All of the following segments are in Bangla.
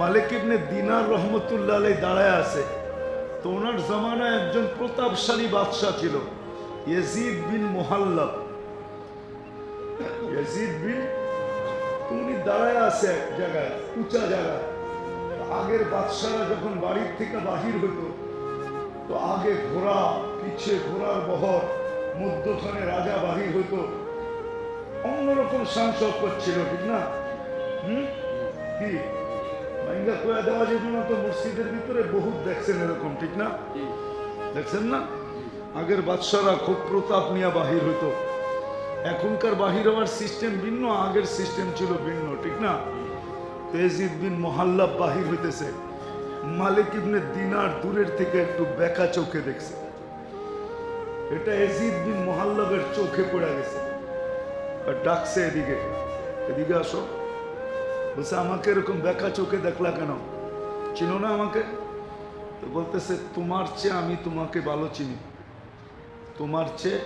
মালিক ইবনে দিনার রহমতুল্লাহ আলাইহি দাঁড়ায় আছে। তো ওনার জামানায় একজন প্রতাপশালী বাদশাহ ছিল, ইয়াজিদ বিন মুহাল্লাব। ইয়াজিদ বিন, উনি দাঁড়ায় আছে এক জায়গায়, উঁচা জায়গায়। আগের বাদশাহরা যখন বাড়ির থেকে বাহির হইতো, তো আগে ঘোড়া, পিছে ঘোড়ার বহর, মধ্যখানে রাজা বাহির হইতো, অন্যরকম শান শওকত ছিল, ঠিক না? কি ভাঙ্গা কয়া দেওয়া যেত না তো, মসজিদের ভিতরে বহুত দেখছেন এরকম, ঠিক না? দেখছেন না? আগের বাদশাহরা খুব প্রতাপ নিয়ে বাহির হইতো। এখনকার বাহির হওয়ার সিস্টেম ভিন্ন, আগের সিস্টেম ছিল ভিন্ন, ঠিক না? ইয়াজিদ বিন মুহাল্লাব বাহির হইতেছে, মালিক ইবনে দিনার দূরের থেকে একটু বেকা চোখে দেখছে। এটা ইয়াজিদ বিন মুহাল্লাবের চোখে পড়ে গেছে। আর ডাকছে, এদিকে এদিকে আসো। বলছে, আমাকে এরকম বেকা চোখে দেখলা কেন? চিনো না আমাকে? তো বলতেছে, তোমার চেয়ে আমি তোমাকে ভালো চিনি, তোমার চেয়ে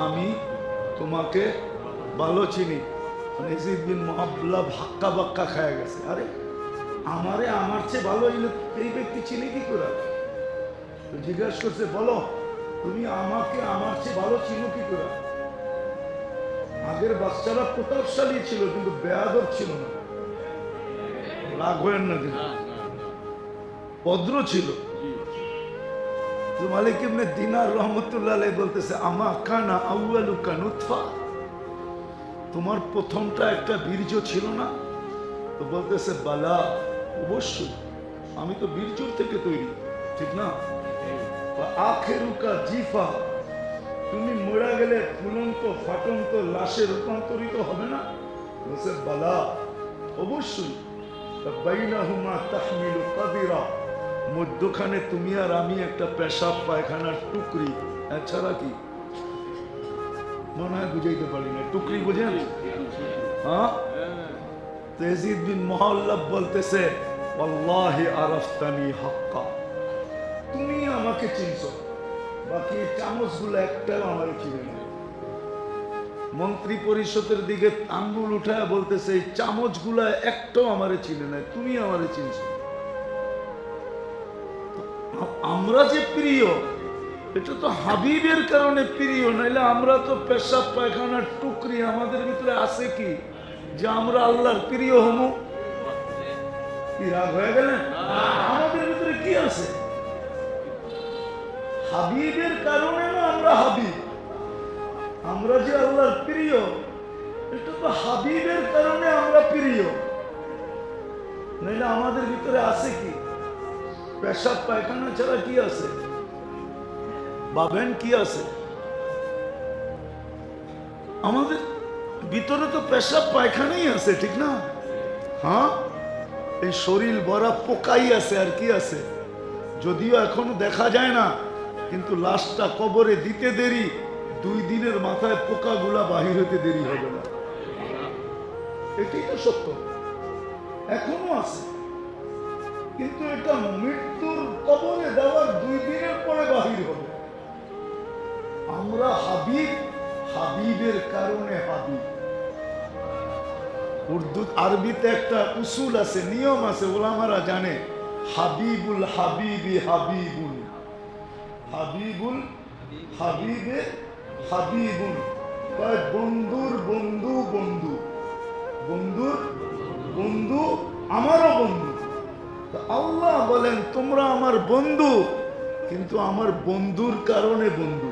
আমি তোমাকে ভালো চিনি। ইয়াজিদ বিন মুহাল্লাব হাক্কা বাক্কা খায়া গেছে। আরে আমারে আমার চেয়ে ভালো এই ব্যক্তি চিনি কি করে? তো জিজ্ঞাসা করছে, বলো তুমি আমাকে আমার চেয়ে ভালো চিনো কি করে? আগের বাচ্চারা প্রতাপশালী ছিল কিন্তু বেয়াদব ছিল না, রাগ হয়েন না, কিন্তু ভদ্র ছিল। মালিক ইবনে দিনার রহমতুল্লাহ আলাইহি বলতেছে, আমা কানা আউয়ালুকা নুতফা, তোমার প্রথমটা একটা বীর্য ছিল না? তো বলতেছে, বালা, অবশ্যই, আমি তো বীর্যর থেকে তৈরি, ঠিক না? আখেরুকা জিফা, তুমি মরা গেলে ফুলন্ত ফাটন্ত লাশে রূপান্তরিত হবে না? বলছে, বালা, অবশ্যই। বাইনাহুমা তাহমিলু কাদিরা, মধ্যখানে তুমি আর আমি একটা পেশাব পায়খানার টুকরি, এছাড়া কি? মনে হয় বুঝাইতে পারি না, টুকরি বুঝেন? হ্যাঁ। ইয়াজিদ বিন মুহাল্লাব বলতেছে, ওয়াল্লাহি আরাফতানি হাক্কা, তুমি আমাকে চিনছো, বাকি চামচগুলো একটাও আমার চিনে না। মন্ত্রী পরিষদের দিকে আঙ্গুল উঠায় বলতেছে, এই চামচগুলা একটাও আমারে চিনে না, তুমি আমারে চিনছো। আমরা যে প্রিয়, এটা তো হাবিবের কারণে প্রিয়, নাইলে আমরা তো পেশাব পায়খানার টুকরি। আমাদের ভিতরে আছে কি যে আমরা আল্লাহর প্রিয় হমু? কি রাগ হয়ে গেলেন? আমাদের ভিতরে কি আছে? হাবিবের কারণে না আমরা হাবিব। আমরা যে আল্লাহর প্রিয়, এটা তো হাবিবের কারণে আমরা প্রিয়, নাইলে আমাদের ভিতরে আছে কি? পেশাব পায়খানা ছাড়া কি আছে? ভাবেন কি আছে? আমাদের ভিতরে তো পেশাব পায়খানাই আছে, ঠিক না? হ্যাঁ, এই শরীর ভরা পোকাই আছে, আর কি আছে? যদিও এখনো দেখা যায় না, কিন্তু লাশটা কবরে দিতে দেরি, 2 দিনের মাথায় পোকাগুলা বাহির হতে দেরি হবে না। এটাই তো সত্য, এখনো আছে। কিন্তু এটা মৃত্যুর কবরে দেওয়ার 2 দিনের পরে বাহির হবে। আমরা হাবিব, হাবিবের কারণে হাবিব। উর্দু আরবিতে একটা উসুল আছে, নিয়ম আছে, ওলামারা জানে, হাবিবুল হাবিবি হাবিবুল, হাবিবুল হাবিবে হাবিবুল, বন্ধুর বন্ধু বন্ধু, বন্ধুর বন্ধু আমারও বন্ধু। আল্লাহ বলেন, তোমরা আমার বন্ধু, কিন্তু আমার বন্ধুর কারণে বন্ধু।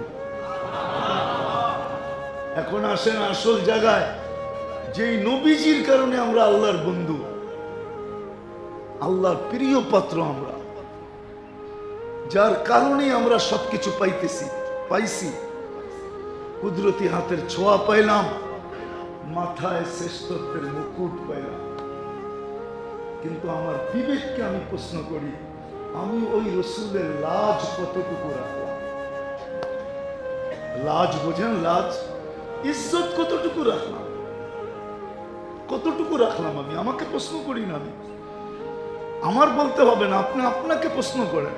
এখন আসেন আসল জায়গায়, যেই নবীজির কারণে আমরা আল্লাহর বন্ধু, আল্লাহর প্রিয় পাত্র আমরা, যার কারণে আমরা সবকিছু পাইছি। কুদরতি হাতের ছোঁয়া পাইলাম, মাথায় শ্রেষ্ঠত্বের মুকুট পাইলাম। কিন্তু আমার বিবেককে আমি প্রশ্ন করি, আমি ওই রসুলের লাজ কতটুকু রাখলাম? লাজ বোঝেন? লাজ, ইজ্জত কতটুকু রাখলাম? কতটুকু রাখলাম আমি? আমাকে প্রশ্ন করি না আমি, আমার বলতে হবে না, আপনি আপনাকে প্রশ্ন করেন,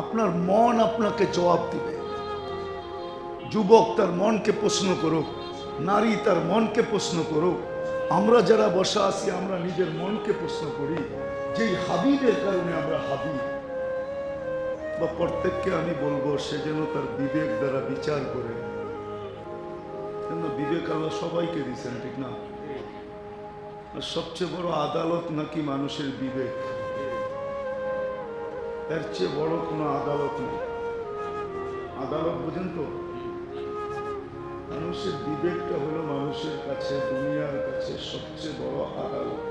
আপনার মন আপনাকে জবাব দিবে। যুবক তার মনকে প্রশ্ন করুক, নারী তার মনকে প্রশ্ন করুক। আমরা যারা বসা আছি, আমরা নিজের মনকে প্রশ্ন করি যেই হাবিবের কারণে আমরা হাবিব, বা প্রত্যেককে আমি বলবো সে যেন তার বিবেক দ্বারা বিচার করে। কেন বিবেক আল্লাহ সবাইকে দিচ্ছেন, ঠিক না? আর সবচেয়ে বড় আদালত নাকি মানুষের বিবেক। এর চেয়ে বড় কোনো আদালত নেই। আদালত বুঝেন তো? মানুষের বিবেকটা হলো মানুষের কাছে, দুনিয়ার কাছে সবচেয়ে বড় আদালত।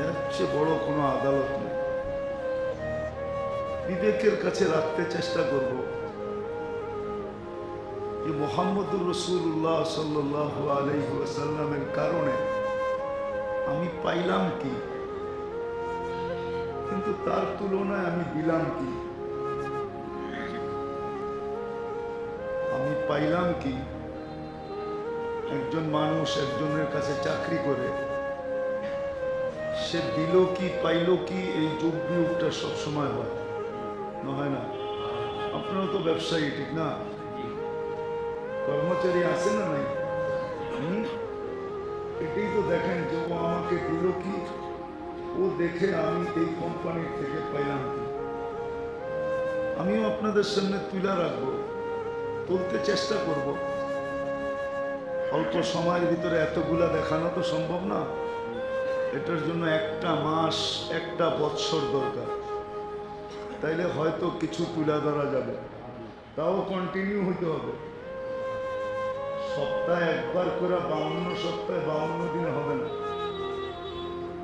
এর চেয়ে বড় কোনো আদালত নেই। বিবেকের কাছে রাখতে চেষ্টা করব যে মুহাম্মদুর রাসূলুল্লাহ সাল্লাল্লাহু আলাইহি ওয়াসাল্লামের কারণে আমি পাইলাম কি, কিন্তু তার তুলনায় আমি দিলাম কি। আমি পাইলাম কি, একজন মানুষ একজনের কাছে চাকরি করে সে দিল কি পাইল কি, এই যোগ বিয়োগটা সবসময় হয় না, হয় না? আপনারা তো ব্যবসায়ী, ঠিক না? কর্মচারী আছে না নাই? এটাই তো দেখেন যে ও আমাকে দিল কি, ও দেখে আমি এই কোম্পানির থেকে পাইলাম কি। আমিও আপনাদের সামনে তুলে রাখবো, তুলতে চেষ্টা করব। অল্প সময়ের ভিতরে এতগুলা দেখানো তো সম্ভব না। এটার জন্য একটা মাস, একটা বৎসর দরকার। তাইলে হয়তো কিছু তুলে ধরা যাবে, তাও কন্টিনিউ হইতে হবে। সপ্তাহে একবার করে 52 সপ্তাহে 52 দিন হবে না।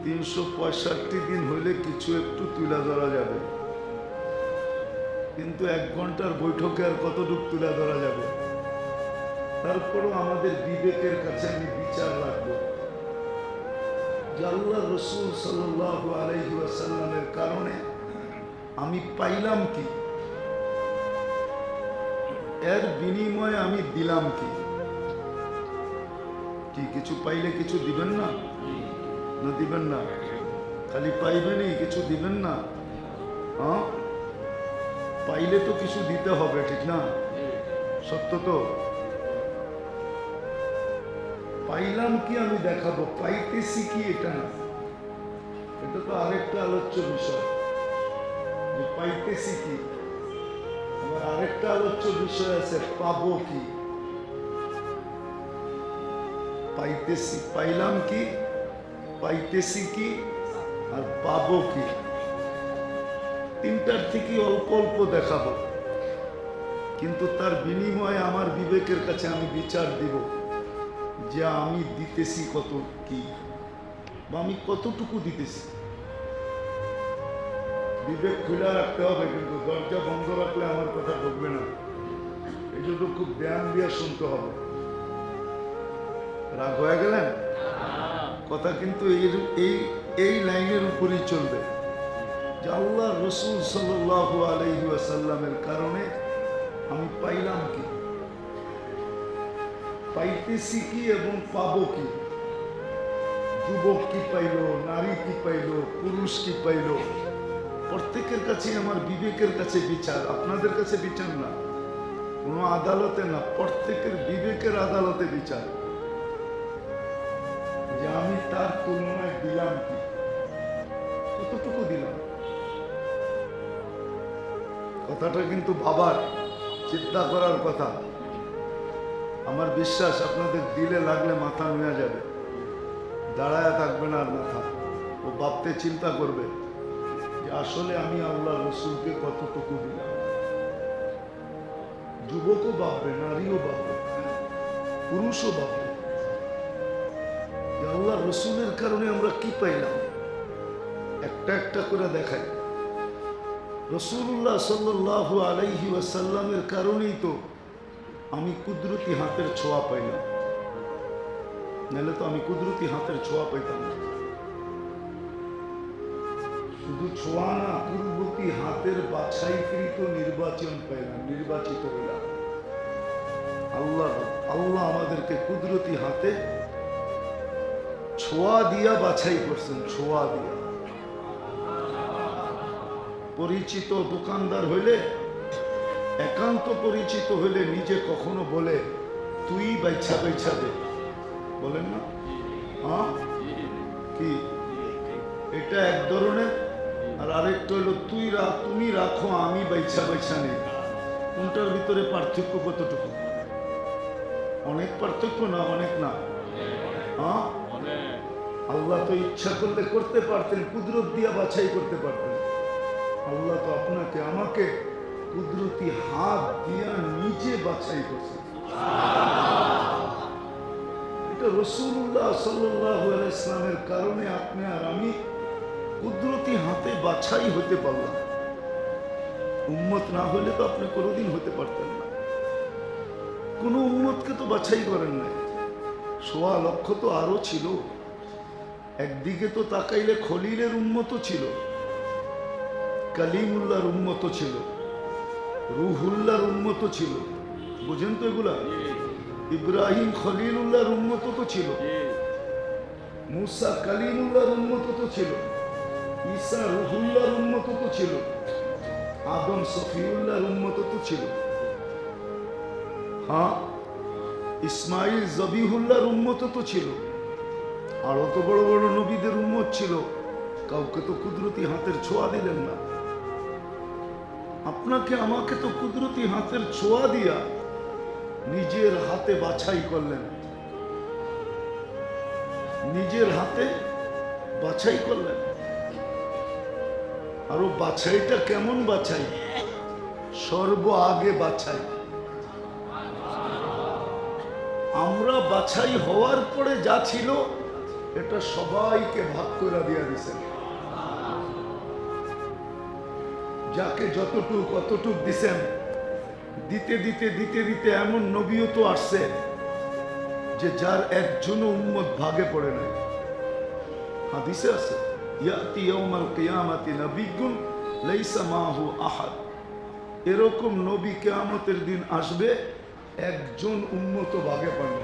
365 দিন হইলে কিছু একটু তুলে ধরা যাবে, কিন্তু 1 ঘন্টার বৈঠকে আর কতটুকু তুলে ধরা যাবে? তারপরও আমাদের বিবেকের কাছে আমি বিচার রাখবো যে আল্লাহ রাসূল সাল্লাল্লাহু আলাইহি ওয়াসাল্লামের কারণে আমি পাইলাম কি, এর বিনিময়ে আমি দিলাম কি। কি কিছু পাইলে কিছু দিবেন না? না দিবেন না? খালি পাইবেনই, কিছু দিবেন না? হ্যাঁ, পাইলে তো কিছু দিতে হবে, ঠিক না? সত্য তো? পাইলাম কি আমি দেখাবো, পাইতেছি কি এটা না। এটা তো আরেকটা আলোচ্য বিষয় যে পাইতেছি কি। আমার আরেকটা আলোচ্য বিষয় আছে, পাবো কি। পাইতেছি, পাইলাম কি, পাইতেছি কি, আর পাবো কি। তিনটার থেকে অল্প অল্প দেখাবো, কিন্তু তার বিনিময়ে আমার বিবেকের কাছে আমি বিচার দিব যে আমি দিতেছি কত কি, বা আমি কতটুকু দিতেছি। বিবেক খোলা রাখতে হবে, কিন্তু দরজা বন্ধ রাখলে আমার কথা ঢুকবে না। এই জন্য খুব ধ্যান দিয়ে শুনতে হবে। রাগ হয়ে গেলেন? কথা কিন্তু এই লাইনের উপরই চলবে যে আল্লাহ রাসূল সাল্লাল্লাহু আলাইহি ওয়াসাল্লামের কারণে আমি পাইলাম কি, পাইতেছি কি এবং পাবো কি। যুবক কি পাইল, নারী কি পাইল, পুরুষ কি পাইল, প্রত্যেকের কাছে আমার বিবেকের কাছে বিচার। আপনাদের কাছে বিচার না, কোনো আদালতে না, প্রত্যেকের বিবেকের আদালতে বিচার যে আমি তার তুলনায় দিলাম কি, কতটুকু দিলাম। কথাটা কিন্তু বাবার চিন্তা করার কথা। আমার বিশ্বাস আপনাদের দিলে লাগলে মাথা নুয়ে যাবে, দাঁড়ায় থাকবে না আর মাথা। ও ভাবতে চিন্তা করবে যে আসলে আমি আল্লাহ রসুলকে কতটুকু দিলাম। যুবকও ভাববে, নারীও ভাববে, পুরুষও ভাববে যে আল্লাহ রসুলের কারণে আমরা কি পাইলাম। একটা একটা করে দেখাই। রাসূলুল্লাহ সাল্লাল্লাহু আলাইহি ওয়াসাল্লামের কারণেই তো আমি কুদরতি হাতের ছোঁয়া পাইলাম, নাহলে তো আমি কুদরতি হাতের ছোঁয়া পাইতাম না। শুধু ছোঁয়া না, কুদরতি হাতের বাছাইকৃত নির্বাচন পাইলাম, নির্বাচিত হইলাম। আল্লাহ আমাদেরকে কুদরতি হাতে ছোঁয়া দিয়া বাছাই করছেন, ছোঁয়া দিয়া। পরিচিত দোকানদার হইলে, একান্ত পরিচিত হইলে নিজে কখনো বলে তুই বাইছা বাইছা দে, বলেন না? হ্যাঁ, কি এটা এক ধরনের, আর আরেকটা হলো তুমি রাখো আমি বাইছা বাইছা নেই। কোনটার ভিতরে পার্থক্য কতটুকু? অনেক পার্থক্য না? অনেক না? হ্যাঁ, আল্লাহ তো ইচ্ছা করলে করতে পারতেন, কুদরত দিয়া বাছাই করতে পারতেন। আল্লাহ তো আপনাকে আমাকে কুদরতি হাত দিয়া নিজে বাছাই করছে। এটা রাসূলুল্লাহ সাল্লাল্লাহু আলাইহি ইসলামের কারণে আপনি আর আমি কুদরতি হাতে বাছাই হতে পারলাম। উম্মত না হলে তো আপনি কোনোদিন হতে পারতেন না। কোন উম্মতকে তো বাছাই করেন নাই। ১.৫ লক্ষ তো আরো ছিল। একদিকে তো তাকাইলে খলিলের উম্মত ছিল, কালিমুল্লাহর উম্মত ছিল, রুহুল্লাহর উম্মত ছিল। বুঝেন তো এগুলা? ইব্রাহিম খলিলুল্লাহর উম্মত তো ছিল, মুসা কালিমুল্লাহর উম্মত তো ছিল, ঈসা রুহুল্লাহর উম্মত তো ছিল, আদম সফিউল্লাহর উম্মত তো ছিল। হ্যাঁ, ইসমাইল জবিহুল্লাহর উম্মত তো ছিল। আরো তো বড় বড় নবীদের উম্মত ছিল, কাউকে তো কুদরতি হাতের ছোঁয়া দিলেন না। আপনাকে আমাকে তো কুদরতি হাতের ছোঁয়া দিয়া নিজের হাতে বাছাই করলেন, নিজের হাতে বাছাই করলেন। আরো বাছাইটা কেমন বাছাই? সর্ব আগে বাছাই। আমরা বাছাই হওয়ার পরে যা ছিল এটা সবাইকে ভাগ করে দিয়া দিছেন। যাকে যতটুক অতটুক দিছেন। দিতে দিতে দিতে দিতে এমন নবীও তো আসছে যে যার একজনও উম্মত ভাগে পড়ে নাই। হাদিসে আছে, ইয়াতি ইয়াউমাল কিয়ামাতি নাবিয়্যুন লাইসা মাহু আহাদ। এরকম নবী কিয়ামতের দিন আসবে, একজন উম্মত ভাগে পাবে।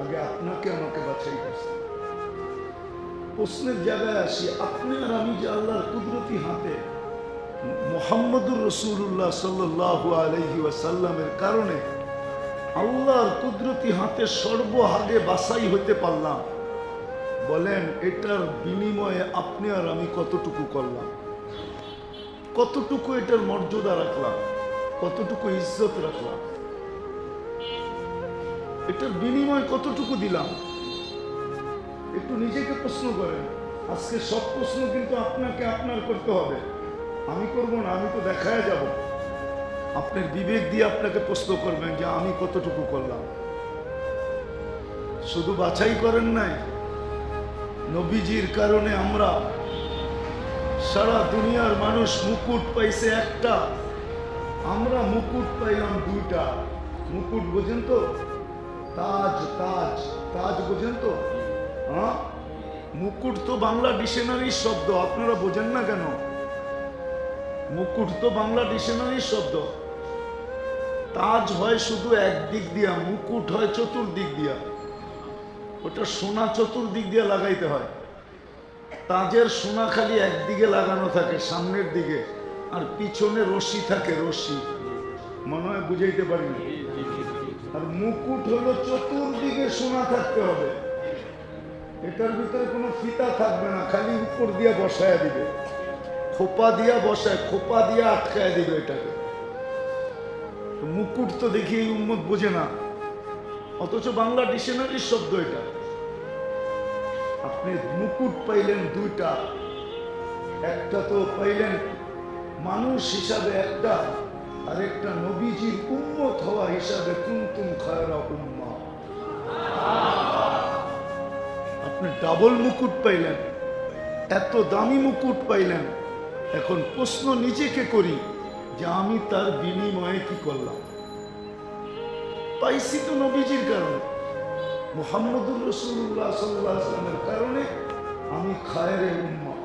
আগে আপনাকে আমাকে বাছাই করছে। প্রশ্নের জায়গায় আসি, আপনি আর আমি যে আল্লাহর কুদরতি হাতে মুহাম্মদুর রাসূলুল্লাহ সাল্লাল্লাহু আলাইহি ওয়াসাল্লামের কারণে আল্লাহর কুদরতি হাতে সর্বহাগে বাছাই হতে পারলাম, বলেন এটার বিনিময়ে আপনি আর আমি কতটুকু করলাম? কতটুকু এটার মর্যাদা রাখলাম? কতটুকু ইজ্জত রাখলাম? এটার বিনিময় কতটুকু দিলাম? একটু নিজেকে প্রশ্ন করেন। আজকে সব প্রশ্ন কিন্তু আপনাকে আপনার করতে হবে, আমি করব না। আমি তো দেখায় যাব। আপনার বিবেক দিয়ে আপনাকে প্রশ্ন করবেন যে আমি কতটুকু করলাম। শুধু বাছাই করেন নাই, নবীজির কারণে আমরা সারা দুনিয়ার মানুষ মুকুট পাইছে একটা, আমরা মুকুট পাইলাম দুইটা। মুকুট বোঝেন তো? তাজ, তাজ, তাজ বোঝেন তো? হ্যাঁ, মুকুট তো বাংলা ডিকশনারির শব্দ, আপনারা বোঝেন না কেন? মুকুট তো বাংলা ডিকশনারির শব্দ। তাজ হয় শুধু একদিক দিয়া, মুকুট হয় চতুর্দিক দিয়া। ওটা সোনা চতুর্দিক দিয়া লাগাইতে হয়। তাজের সোনা খালি একদিকে লাগানো থাকে, সামনের দিকে, আর পিছনে রশি থাকে, রশি। মনে হয় বুঝাইতে পারিনি। আর মুকুট হলো চতুর্দিকে সোনা থাকতে হবে। এটার ভিতরে কোনো ফিতা থাকবে না, খালি উপর দিয়া বসায় দিবে, খোপা দিয়া বসায়, খোপা দিয়া আটকায় দিবে এটাকে। মুকুট তো দেখি এই উম্মত বোঝে না, অথচ বাংলা ডিকশনারির শব্দ এটা। আপনি মুকুট পাইলেন দুইটা, একটা তো পাইলেন মানুষ হিসাবে একটা, আর একটা নবীজির উম্মত হওয়া হিসাবে কুনতুম খায়রা উম্মাহ। আপনি ডাবল মুকুট পাইলেন, এত দামি মুকুট পাইলেন। এখন প্রশ্ন নিজেকে করি যে আমি তার বিনিময়ে কি করলাম? পাইছি তো নবীজির কারণে, মুহাম্মদুর রাসূলুল্লাহ সাল্লাল্লাহু আলাইহি ওয়াসাল্লামের কারণে আমি খায়রে উম্মাহ,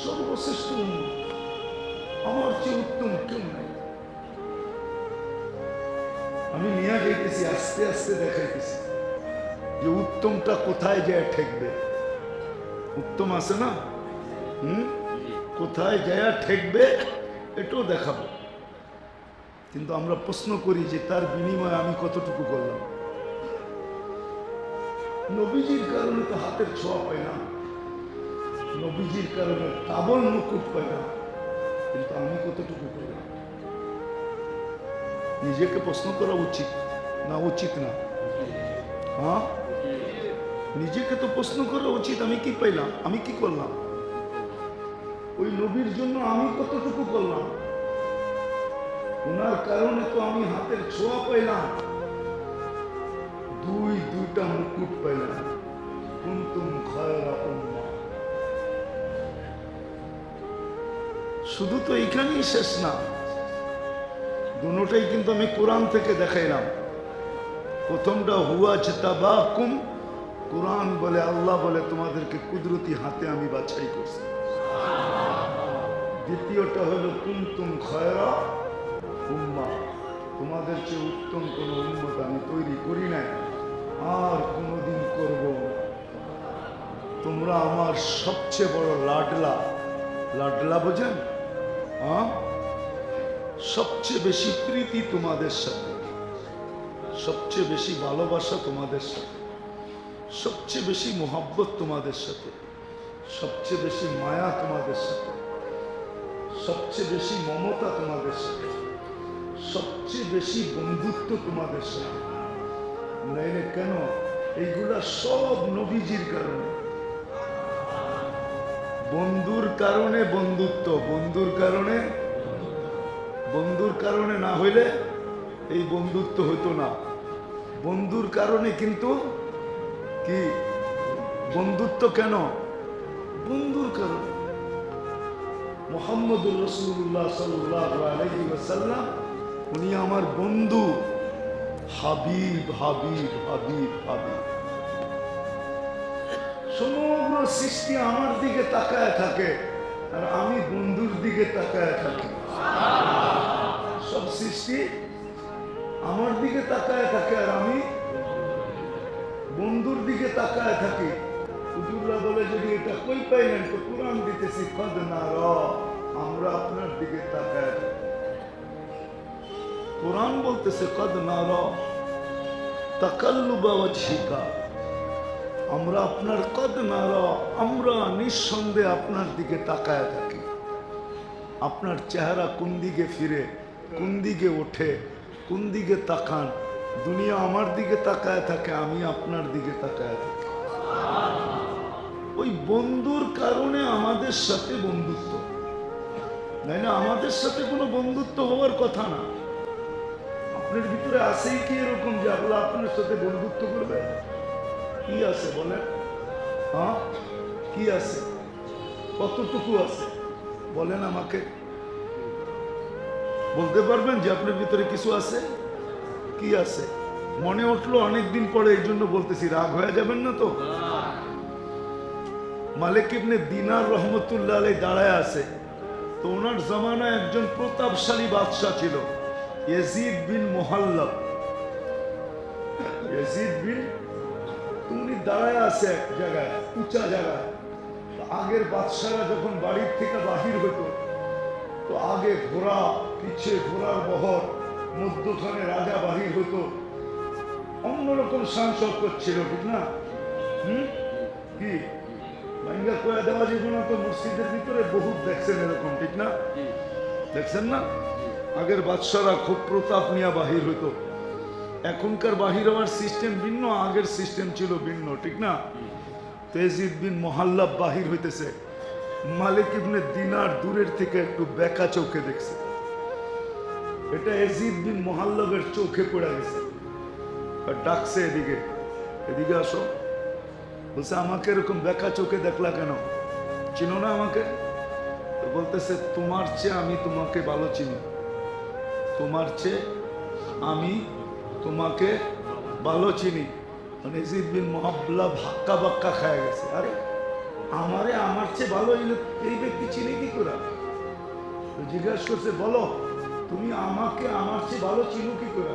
সর্বশ্রেষ্ঠ উম্মাহ। আমার চেয়ে উত্তম কেউ নাই। আমি নিয়ে যাইতেছি, আস্তে আস্তে দেখাইতেছি যে উত্তমটা কোথায় যায় ঠেকবে। উত্তম আছে না? কোথায় যায় ঠেকবে এটাও দেখাবো। কিন্তু আমরা প্রশ্ন করি যে তার বিনিময়ে আমি কতটুকু করলাম। নবীজির কারণে তো হাতের ছোঁয়া পাই না, নবীজির কারণে কাবল মুকুট পাই না, কিন্তু আমি কতটুকু পেলাম? নিজেকে প্রশ্ন করা উচিত না উচিত না? হ্যাঁ, নিজেকে তো প্রশ্ন করা উচিত, আমি কি পাইলাম, আমি কি করলাম, ওই নবীর জন্য আমি কতটুকু করলাম? ওনার কারণে তো আমি হাতের ছোঁয়া পাইলাম, দুইটা মুকুট পাইলাম। কুনতুম খায়রা উম্মাহ। শুধু তো এইখানেই শেষ না, দুটোটাই কিন্তু আমি কোরআন থেকে দেখাইলাম। প্রথমটা হুয়া জতাবাকুম, কোরআন বলে, আল্লাহ বলে তোমাদেরকে কুদরতি হাতে আমি বাছাই করছি। দ্বিতীয়টা হলো কুনতুম খায়রা উম্মাহ, তোমাদের চেয়ে উত্তম কোন উম্মত আমি তৈরি করি নাই, আর কোনদিন করব না। তোমরা আমার সবচেয়ে বড় লাডলা, লাডলা বোঝেন? হ্যাঁ, সবচেয়ে বেশি প্রীতি তোমাদের সাথে, সবচেয়ে বেশি ভালোবাসা তোমাদের সাথে, সবচেয়ে বেশি মোহাব্বত তোমাদের সাথে, সবচেয়ে বেশি মায়া তোমাদের সাথে, সবচেয়ে বেশি মমতা তোমাদের সাথে, সবচেয়ে বেশি বন্ধুত্ব তোমাদের সাথে। নাইলে কেন? এইগুলা সব নবীজির কারণে। বন্ধুর কারণে বন্ধুত্ব, বন্ধুর কারণে, বন্ধুর কারণে না হইলে এই বন্ধুত্ব হতো না। বন্ধুর কারণে কিন্তু কি বন্ধুত্ব? কেন? বন্ধুর কারণে। মুহাম্মদুর রাসূলুল্লাহ সাল্লাল্লাহু আলাইহি ওয়াসাল্লাম, উনি আমার বন্ধু। হাবিব হাবিব হাবিব হাবিব। সমগ্র সৃষ্টি আমার দিকে তাকায় থাকে আর আমি বন্ধুর দিকে তাকায় থাকি। সব সৃষ্টি আমার দিকে তাকায় থাকে আর আমি বন্ধুর দিকে তাকায় থাকি। হুজুররা বলে, যদি এটা কই পাইলেন? তো কোরআন দিতেছি, কদ নারা, আমরা আপনার দিকে তাকায় থাকি। কোরআন বলতেছে কদ নারা তাকাল্লুবা ওয়াজহিকা, আমরা আপনার কদ নারা, আমরা নিঃসন্দেহে আপনার দিকে তাকায় থাকি। আপনার চেহারা কোন দিকে ফিরে, কোন দিকে ওঠে, কোন দিকে তাকান? দুনিয়া আমার দিকে তাকায় থাকে, আমি আপনার দিকে তাকায় থাকি। ওই বন্ধুর কারণে আমাদের সাথে বন্ধুত্ব, তাই না? আমাদের সাথে কোনো বন্ধুত্ব হওয়ার কথা না। আপনার ভিতরে আছেই কি এরকম যে আল্লাহ আপনার সাথে বন্ধুত্ব করবে? কি আছে বলেন? হ্যাঁ, কি আছে? কতটুকু আছে বলেন আমাকে? বলতে পারবেন যে আপনার ভিতরে কিছু আছে? কি আছে? মনে উঠলো অনেকদিন পরে, এই জন্য বলতেছি, রাগ হয়ে যাবেন না তো? মালিক ইবনে দিনার রহমতুল্লাহ আলাইহি দাঁড়ায় আছে, তো ওনার জামানায় একজন প্রতাপশালী বাদশাহ ছিল, ইয়াজিদ বিন মুহাল্লাব। ইয়াজিদ বিন, উনি দাঁড়ায় আছে এক জায়গায়, উঁচা জায়গায়। আগের বাদশারা যখন বাড়ির থেকে বাহির হতো, তো আগে ঘোড়া, পিছে ঘোড়ার বহর, মধ্যখানে রাজা বাহির হতো, অন্যরকম শান শওকত ছিল, ঠিক না? কি ভাঙ্গা কয়া দেওয়া জীবন তো মসজিদের ভিতরে বহুত দেখছেন এরকম, ঠিক না? দেখছেন না? আগের বাদশারা খুব প্রতাপ নিয়ে বাহির হতো। এখনকার বাহির হওয়ার সিস্টেম ভিন্ন, আগের সিস্টেম ছিল ভিন্ন, ঠিক না? তো ইয়াজিদ বিন মুহাল্লাব বাহির হইতেছে, মালিক ইবনে দিনার দূরের থেকে একটু বেকা চোখে দেখছে। এটা ইয়াজিদ বিন মুহাল্লাবের চোখে পড়ে গেছে, আর ডাকছে, এদিকে, এদিকে আসো। বলছে, আমাকে এরকম বেকা চোখে দেখলা কেন? চিনো না আমাকে? তো বলতেছে, তোমার চেয়ে আমি তোমাকে ভালো চিনি, তোমার চেয়ে আমি তোমাকে ভালো চিনি। মানে ইয়াজিদ বিন মুহাল্লাব হাক্কা বাক্কা খায় গেছে, আরে আমারে আমার চেয়ে ভালো এই ব্যক্তি চিনি কি করে? জিজ্ঞাসা করছে, বলো তুমি আমাকে আমার চেয়ে ভালো চিনো কি করে?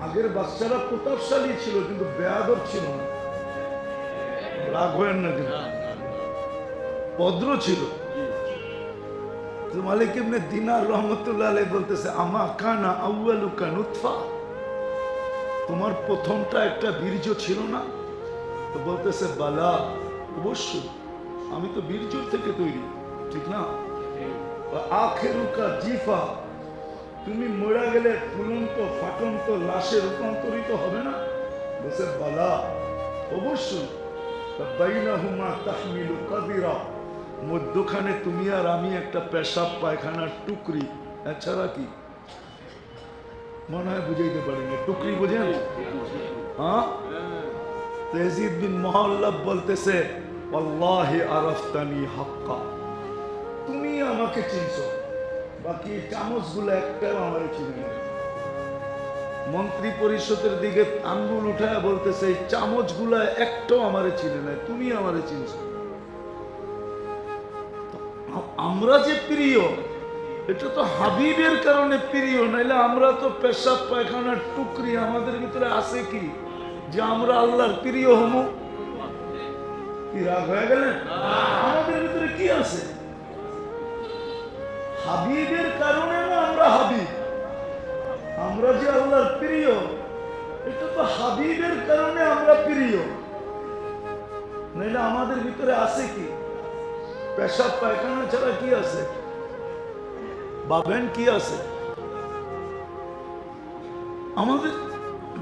আগের বাচ্চারা প্রতাপশালী ছিল কিন্তু বেয়াদব ছিল না, রাগ হয়েন না, কিন্তু ভদ্র ছিল। মালিক ইবনে দিনার রহমতুল্লাহ আলাইহি বলতেছে, আমা কানা আউয়ালুকা নুতফা, তোমার প্রথমটা একটা বীর্য ছিল না? তো বলতেছে বালা, অবশ্যই, আমি তো বীর্য থেকে তৈরি, ঠিক না? আখেরুকা জিফা, তুমি মরা গেলে ফুলন্ত ফাটন্ত লাশে রূপান্তরিত হবে না? বলছে বালা, অবশ্যই। বাইনাহুমা তাহমিলু কাদিরা, মধ্যখানে তুমি আর আমি একটা পেশাব পায়খানার টুকরি, এছাড়া কি? মনে হয় বুঝাইতে পারিনি। টুকরি বুঝেন? হ্যাঁ। তেজিদ বিন মুহাল্লাব বলতেছে আল্লাহি আরাফতানি হাক্কা, তুমি আমাকে চিনছো, বাকি চামচগুলো একটাও আমার চিনে না। মন্ত্রী পরিষদের দিকে আঙ্গুল উঠায় বলতেছে এই চামচগুলা একটাও আমারে চিনে না, তুমি আমারে চিনছো। আমরা যে প্রিয়, এটা তো হাবিবের কারণে প্রিয়, নাইলে আমরা তো পেশাব পায়খানার টুকরি। আমাদের ভিতরে আছে কি যে আমরা আল্লাহর প্রিয় হমু? কি রাগ হয়ে গেলেন? আমাদের ভিতরে কি আছে? হাবিবের কারণে না আমরা হাবিব। আমরা যে আল্লাহর প্রিয়, এটা তো হাবিবের কারণে আমরা প্রিয়, নাইলে আমাদের ভিতরে আছে কি? পেশাব পায়খানা ছাড়া কি আছে? ভাবেন কি আছে? আমাদের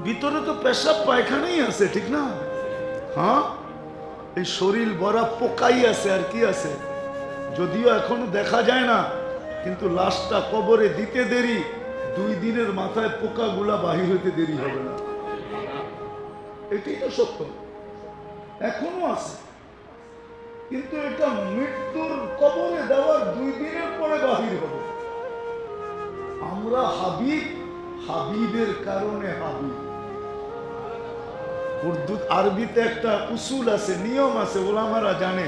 ভিতরে তো পেশাব পায়খানাই আছে, ঠিক না? হ্যাঁ, এই শরীর ভরা পোকাই আছে, আর কি আছে? যদিও এখনো দেখা যায় না, কিন্তু লাশটা কবরে দিতে দেরি, 2 দিনের মাথায় পোকাগুলা বাহির হইতে দেরি হবে না। এটাই তো সত্য, এখনো আছে। কিন্তু এটা মৃত্যুর কবরে দেওয়ার 2 দিনের পরে বাহির হবে। আমরা হাবিব, হাবিবের কারণে হাবিব। উর্দু আরবিতে একটা উসুল আছে, নিয়ম আছে, ওলামারা জানে।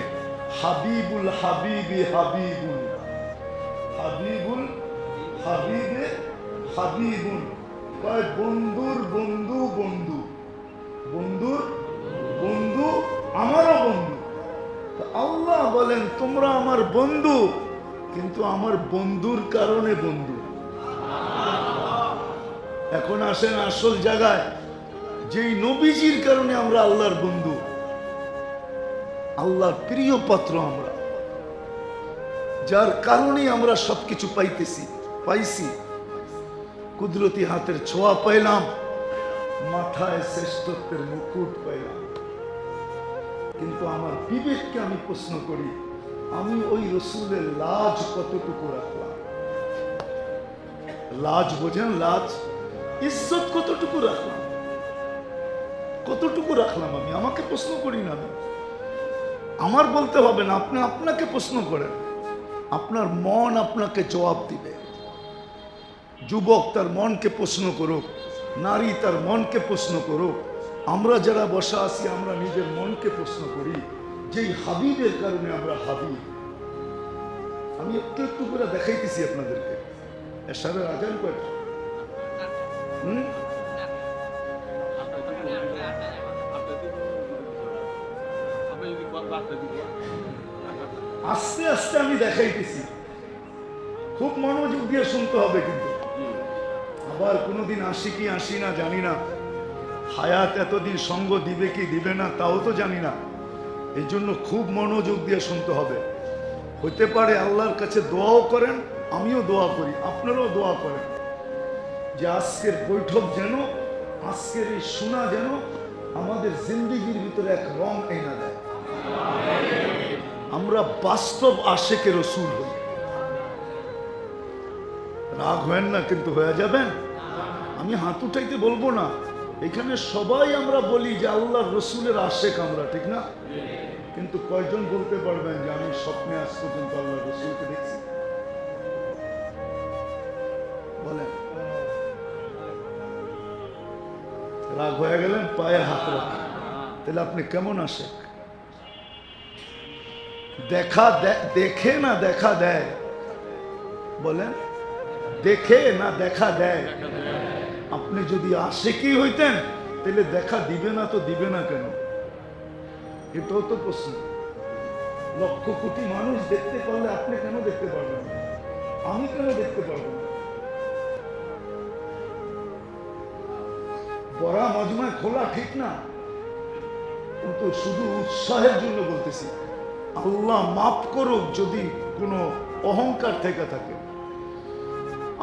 হাবিবুল হাবিবি হাবিবুল, হাবিবুল হাবিবে হাবিবুল, কয় বন্ধুর বন্ধু বন্ধু, বন্ধুর বন্ধু আমারও বন্ধু। আল্লাহ বলেন তোমরা আমার বন্ধু, কিন্তু আমার বন্ধুর কারণে বন্ধু। এখন আসেন আসল জায়গায়, যেই নবীজির কারণে আমরা আল্লাহর বন্ধু, আল্লাহর প্রিয় পাত্র আমরা, যার কারণে আমরা সবকিছু পাইছি। কুদরতি হাতের ছোঁয়া পাইলাম, মাথায় শ্রেষ্ঠত্বের মুকুট পাইলাম। কিন্তু আমার বিবেককে আমি প্রশ্ন করি, আমি ওই রসুলের লাজ কতটুকু রাখলাম? লাজ বোঝেন? লাজ, ইজ্জত কতটুকু রাখলাম? কতটুকু রাখলাম আমি? আমাকে প্রশ্ন করি না আমি। আমার বলতে হবে না, আপনি আপনাকে প্রশ্ন করেন। আপনার মন আপনাকে জবাব দিবে। যুবক তার মনকে প্রশ্ন করুক, নারী তার মনকে প্রশ্ন করুক। আমরা যারা বসা আছি, আমরা নিজের মনকে প্রশ্ন করি, যেই হাবিবের কারণে আমরা হাবিব। আমি একটু একটু করে দেখাইতেছি আপনাদেরকে। এশারের আজান কয়টা? আস্তে আস্তে আমি দেখাইতেছি, খুব মনোযোগ দিয়ে শুনতে হবে। কিন্তু আবার কোনোদিন আসি কি আসি না জানি না, হায়াত এতদিন সঙ্গ দিবে কি দিবে না তাও তো জানি না। এই জন্য খুব মনোযোগ দিয়ে শুনতে হবে। হইতে পারে আল্লাহর কাছে দোয়াও করেন, আমিও দোয়া করি, আপনারাও দোয়া করেন, যে আজকের বৈঠক যেন, আজকের এই শোনা যেন আমাদের জিন্দেগির ভিতরে এক রং এনে দেয়। আমরা বাস্তব আশেকে রসুল হই। রাগ হয় না কিন্তু, হয়ে যাবেন। আমি হাত উঠাইতে বলবো না, এখানে সবাই আমরা বলি যে আল্লাহর রসুলের আশেক আমরা, ঠিক না? কিন্তু কয়জন বলতে পারবেন যে আমি স্বপ্নে আজ পর্যন্ত আল্লাহর রসুলকে দেখছি? বলেন। রাগ হয়ে গেলেন, পায়ে হাত রাখেন। তাহলে আপনি কেমন আশেক? দেখে না দেখা দেয়? বলেন, দেখে না দেখা দেয়? আপনি যদি আশেকই হইতেন তাহলে দেখা দিবে না তো দিবে না কেন? এটাও তো প্রশ্ন। লক্ষ কোটি মানুষ দেখতে পারলে আপনি কেন দেখতে পারবেন না? আমি কেন দেখতে পারবো না? পড়া মজমায় খোলা ঠিক না, কিন্তু শুধু উৎসাহের জন্য বলতেছি, আল্লাহ মাফ করুক যদি কোনো অহংকার থেকে থাকে।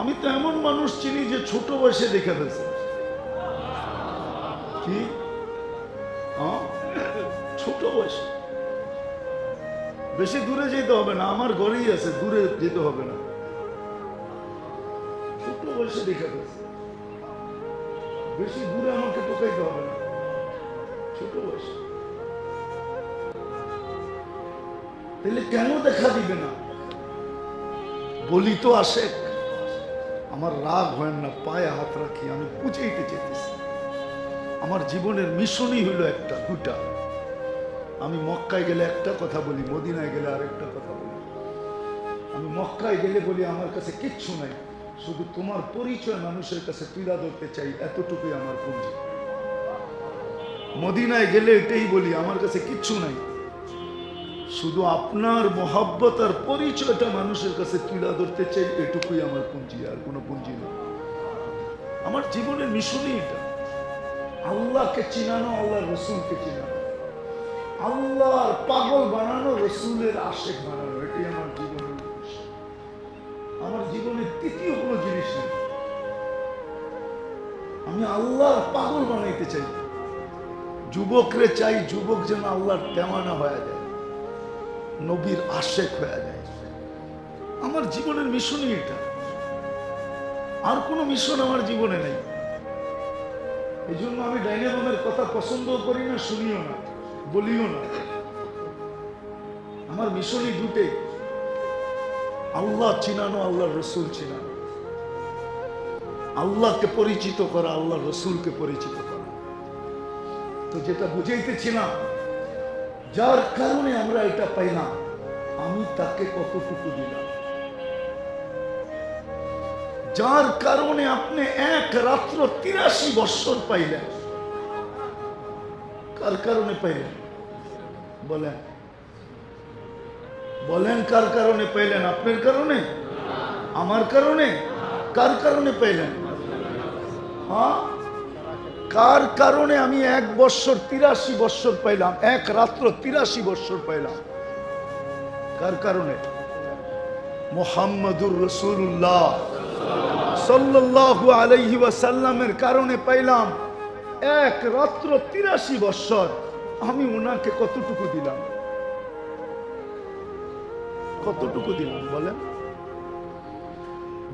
আমি তো এমন মানুষ চিনি যে ছোট বয়সে দেখে ফেলছে। কি ছোট বয়সে, বেশি দূরে যেতে হবে না, আমার ঘরেই আছে, দূরে যেতে হবে না, ছোট বয়সে দেখে ফেলছে। বেশি দূরে আমাকে টোকাইতে হবে না, ছোট বয়সে। তাহলে কেন দেখা দিবে না? বলি তো আশেক, আমার রাগ হয় না, পায়ে হাত রাখি, আমি বুঝাইতে চেয়েছি। আমার জীবনের মিশনই হলো একটা দুটা। আমি মক্কায় গেলে একটা কথা বলি, মদিনায় গেলে আরেকটা কথা বলি। আমি মক্কায় গেলে বলি আমার কাছে কিচ্ছু নাই, শুধু তোমার পরিচয় মানুষের কাছে তুলে ধরতে চাই, এতটুকুই আমার পুঁজি। মদিনায় গেলে এটাই বলি, আমার কাছে কিচ্ছু নাই, শুধু আপনার মহব্বত আর পরিচয়টা মানুষের কাছে তুলে ধরতে চাই, এটুকুই আমার পুঁজি, আর কোনো পুঁজি নেই। আমার জীবনের মিশনই এটা, আল্লাহকে চিনানো, আল্লাহর রসুলকে চিনানো, আল্লাহর পাগল বানানো, রসুলের আশেক বানানো, এটাই আমার জীবনের মিশন। আমার জীবনে তৃতীয় কোনো জিনিস নেই। আমি আল্লাহর পাগল বানাইতে চাই, যুবকরে চাই, যুবক যেন আল্লাহর দেওয়ানা হয়ে যায়, নবীর আশেক হয়ে যায়। আমার জীবনের মিশনই এটা, আর কোনো মিশন আমার জীবনে নেই। এই জন্য আমি ডাইনে বামের কথা পছন্দ করি না, শুনিও না, বলিও না। আমার মিশনই দুটে, আল্লাহ চিনানো, আল্লাহর রসুল চিনানো, আল্লাহকে পরিচিত করা, আল্লাহর রসুলকে পরিচিত করা। তো যেটা বুঝাইতেছিলাম, যার কারণে আমরা এটা পাইলাম, আমি তাকে কতটুকু দিলাম। যার কারণে আপনি এক রাত্র 83 বৎসর পাইলেন, কার কারণে পাইলেন? বলেন বলেন, কার কারণে পাইলেন? আপনার কারণে? আমার কারণে? কার কারণে পাইলেন? হ্যাঁ, কার কারণে আমি 1 বৎসর 83 বৎসর পাইলাম, এক রাত্র 83 বৎসর পাইলাম? কার কারণে? মুহাম্মাদুর রাসূলুল্লাহ সাল্লাল্লাহু আলাইহি ওয়াসাল্লামের কারণে পাইলাম এক রাত্র 83 বৎসর। আমি ওনাকে কতটুকু দিলাম? কতটুকু দিলাম বলেন?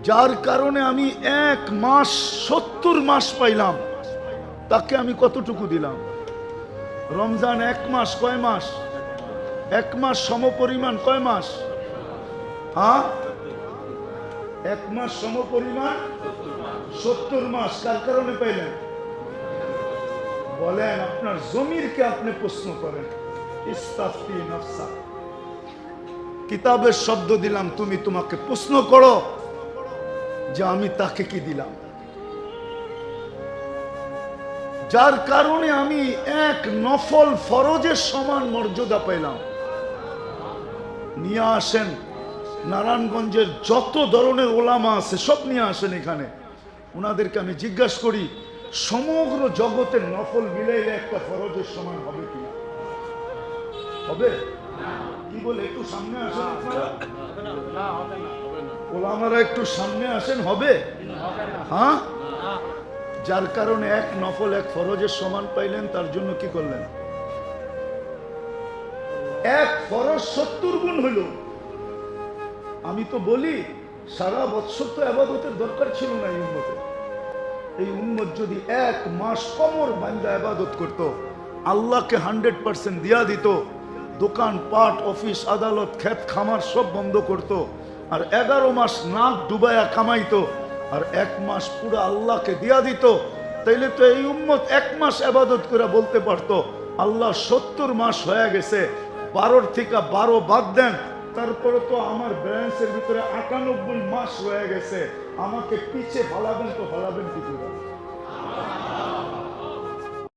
যার কারণে আমি 1 মাস 70 মাস পাইলাম, তাকে আমি কতটুকু দিলাম? রমজান 1 মাস, কয় মাস? 1 মাস সমপরিমাণ কয় মাস? হ্যাঁ, 1 মাস সমপরিমাণ 70 মাস। কার কারণে পাইলেন? বলেন, আপনার জমিরকে আপনি প্রশ্ন করেন। ইস্তাফতি নাফসা, কিতাবের শব্দ দিলাম, তুমি তোমাকে প্রশ্ন করো যে আমি তাকে কি দিলাম। যার কারণে আমি 1 নফল ফরজের সমান মর্যাদা পাইলাম। নিয়ে আসেন নারায়ণগঞ্জের যত ধরনের ওলামা আছে, সব নিয়ে আসেন এখানে, ওনাদেরকে আমি জিজ্ঞাসা করি, সমগ্র জগতের নফল মিলাইলে একটা ফরজের সমান হবে কিনা? হবে? কি বলে, একটু সামনে আসেন আপনারা, ওলামারা একটু সামনে আসেন, হবে? হ্যাঁ, যার কারণে 1 নফল 1 ফরজের সমান পাইলেন, তার জন্য কি করলেন? 1 ফরজ 70 গুণ হইল। আমি তো বলি, সারা বছর তো ইবাদতের দরকার ছিল না এই উম্মতের। এই উম্মত যদি 1 মাস কমর বান্দা ইবাদত করত, আল্লাহকে 100% দিয়া দিত, দোকান পাট, অফিস আদালত, ক্ষেত খামার সব বন্ধ করত, আর 11 মাস নাক ডুবায়া কামাইতো, আর 1 মাস পুরো আল্লাহকে দিয়া দিত, তাইলে তো এই উম্মত 1 মাস ইবাদত করে বলতে পারতো, আল্লাহ 70 মাস হয়ে গেছে, 12 থেকে 12 বাদ দেন, তারপরে তো আমার ব্যালেন্সের ভিতরে 98 মাস হয়ে গেছে, আমাকে পিছে ফালাবেন তো ফালাবেন কি করে?